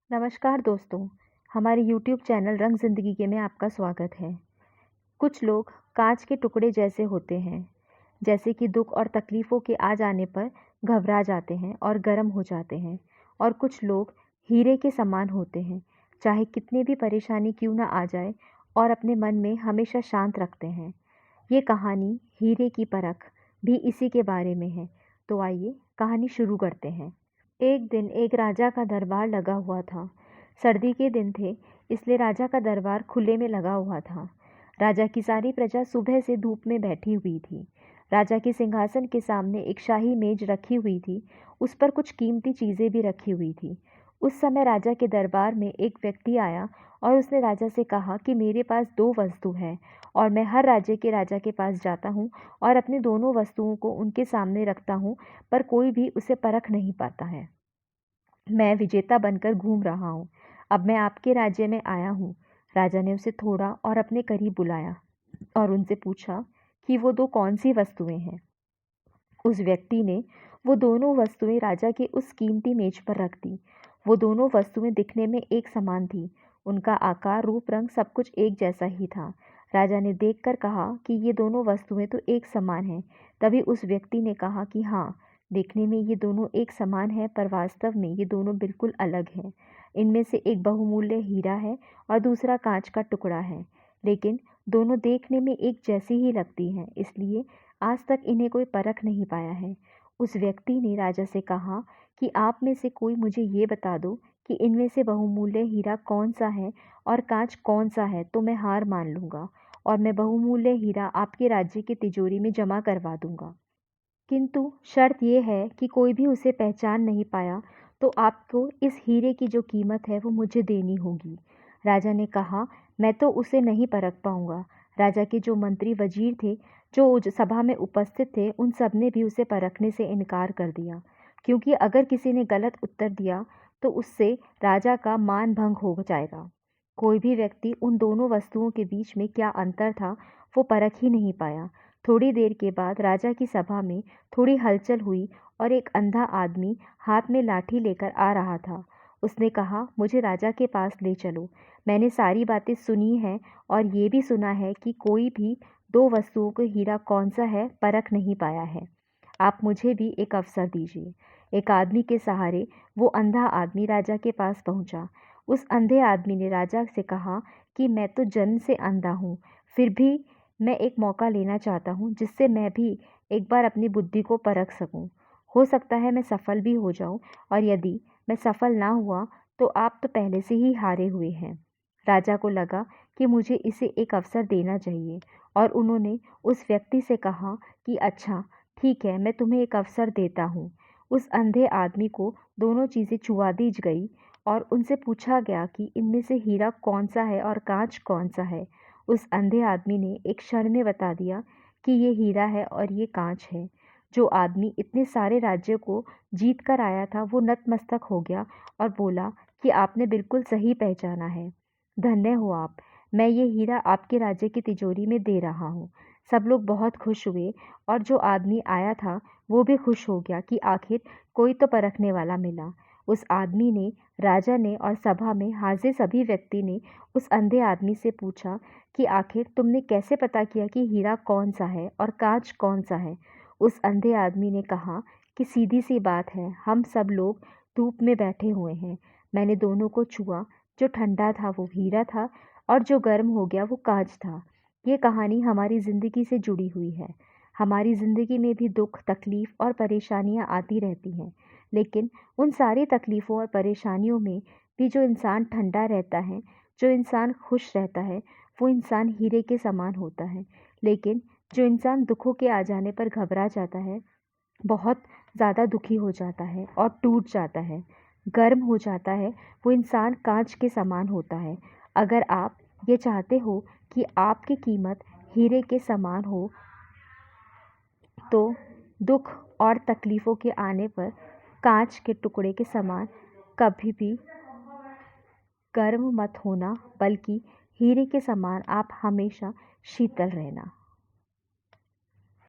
नमस्कार दोस्तों, हमारे YouTube चैनल रंग ज़िंदगी के में आपका स्वागत है। कुछ लोग कांच के टुकड़े जैसे होते हैं, जैसे कि दुख और तकलीफ़ों के आ जाने पर घबरा जाते हैं और गर्म हो जाते हैं। और कुछ लोग हीरे के समान होते हैं, चाहे कितनी भी परेशानी क्यों ना आ जाए और अपने मन में हमेशा शांत रखते हैं। ये कहानी हीरे की परख भी इसी के बारे में है। तो आइए कहानी शुरू करते हैं। एक दिन एक राजा का दरबार लगा हुआ था। सर्दी के दिन थे, इसलिए राजा का दरबार खुले में लगा हुआ था। राजा की सारी प्रजा सुबह से धूप में बैठी हुई थी। राजा के सिंहासन के सामने एक शाही मेज रखी हुई थी। उस पर कुछ कीमती चीज़ें भी रखी हुई थी। उस समय राजा के दरबार में एक व्यक्ति आया और उसने राजा से कहा कि मेरे पास दो वस्तु है और मैं हर राज्य के राजा के पास जाता हूँ और अपनी दोनों वस्तुओं को उनके सामने रखता हूँ, पर कोई भी उसे परख नहीं पाता है। मैं विजेता बनकर घूम रहा हूँ। अब मैं आपके राज्य में आया हूँ। राजा ने उसे थोड़ा और अपने करीब बुलाया और उनसे पूछा कि वो दो कौन सी वस्तुएं हैं। उस व्यक्ति ने वो दोनों वस्तुएं राजा के उस कीमती मेज पर रख दी। वो दोनों वस्तुएं दिखने में एक समान थी। उनका आकार, रूप, रंग सब कुछ एक जैसा ही था। राजा ने देखकर कहा कि ये दोनों वस्तुएं तो एक समान हैं। तभी उस व्यक्ति ने कहा कि हाँ, देखने में ये दोनों एक समान है, पर वास्तव में ये दोनों बिल्कुल अलग हैं। इनमें से एक बहुमूल्य हीरा है और दूसरा कांच का टुकड़ा है, लेकिन दोनों देखने में एक जैसी ही लगती हैं, इसलिए आज तक इन्हें कोई परख नहीं पाया है। उस व्यक्ति ने राजा से कहा कि आप में से कोई मुझे ये बता दो कि इनमें से बहुमूल्य हीरा कौन सा है और कांच कौन सा है, तो मैं हार मान लूँगा और मैं बहुमूल्य हीरा आपके राज्य की तिजोरी में जमा करवा दूँगा। किंतु शर्त यह है कि कोई भी उसे पहचान नहीं पाया तो आपको इस हीरे की जो कीमत है वो मुझे देनी होगी। राजा ने कहा, मैं तो उसे नहीं परख पाऊंगा। राजा के जो मंत्री वजीर थे, जो सभा में उपस्थित थे, उन सब ने भी उसे परखने से इनकार कर दिया, क्योंकि अगर किसी ने गलत उत्तर दिया तो उससे राजा का मान भंग हो जाएगा। कोई भी व्यक्ति उन दोनों वस्तुओं के बीच में क्या अंतर था वो परख ही नहीं पाया। थोड़ी देर के बाद राजा की सभा में थोड़ी हलचल हुई और एक अंधा आदमी हाथ में लाठी लेकर आ रहा था। उसने कहा, मुझे राजा के पास ले चलो। मैंने सारी बातें सुनी हैं और ये भी सुना है कि कोई भी दो वस्तुओं को हीरा कौन सा है परख नहीं पाया है। आप मुझे भी एक अवसर दीजिए। एक आदमी के सहारे वो अंधा आदमी राजा के पास पहुंचा। उस अंधे आदमी ने राजा से कहा कि मैं तो जन्म से अंधा हूँ, फिर भी मैं एक मौका लेना चाहता हूँ जिससे मैं भी एक बार अपनी बुद्धि को परख सकूँ। हो सकता है मैं सफल भी हो जाऊँ, और यदि मैं सफल ना हुआ तो आप तो पहले से ही हारे हुए हैं। राजा को लगा कि मुझे इसे एक अवसर देना चाहिए और उन्होंने उस व्यक्ति से कहा कि अच्छा, ठीक है, मैं तुम्हें एक अवसर देता हूँ। उस अंधे आदमी को दोनों चीज़ें छुआ दी गई और उनसे पूछा गया कि इनमें से हीरा कौन सा है और कांच कौन सा है। उस अंधे आदमी ने एक क्षण में बता दिया कि ये हीरा है और ये कांच है। जो आदमी इतने सारे राज्यों को जीत कर आया था वो नतमस्तक हो गया और बोला कि आपने बिल्कुल सही पहचाना है। धन्य हो आप। मैं ये हीरा आपके राज्य की तिजोरी में दे रहा हूँ। सब लोग बहुत खुश हुए और जो आदमी आया था वो भी खुश हो गया कि आखिर कोई तो परखने वाला मिला। उस आदमी ने, राजा ने और सभा में हाजिर सभी व्यक्ति ने उस अंधे आदमी से पूछा कि आखिर तुमने कैसे पता किया कि हीरा कौन सा है और कांच कौन सा है। उस अंधे आदमी ने कहा कि सीधी सी बात है, हम सब लोग धूप में बैठे हुए हैं। मैंने दोनों को छुआ, जो ठंडा था वो हीरा था और जो गर्म हो गया वो कांच था। ये कहानी हमारी ज़िंदगी से जुड़ी हुई है। हमारी ज़िंदगी में भी दुख, तकलीफ़ और परेशानियाँ आती रहती हैं, लेकिन उन सारी तकलीफ़ों और परेशानियों में भी जो इंसान ठंडा रहता है, जो इंसान खुश रहता है, वो इंसान हीरे के समान होता है। लेकिन जो इंसान दुखों के आ जाने पर घबरा जाता है, बहुत ज़्यादा दुखी हो जाता है और टूट जाता है, गर्म हो जाता है, वो इंसान कांच के समान होता है। अगर आप ये चाहते हो कि आपकी कीमत हीरे के समान हो, तो दुख और तकलीफ़ों के आने पर कांच के टुकड़े के समान कभी भी गर्म मत होना, बल्कि हीरे के समान आप हमेशा शीतल रहना।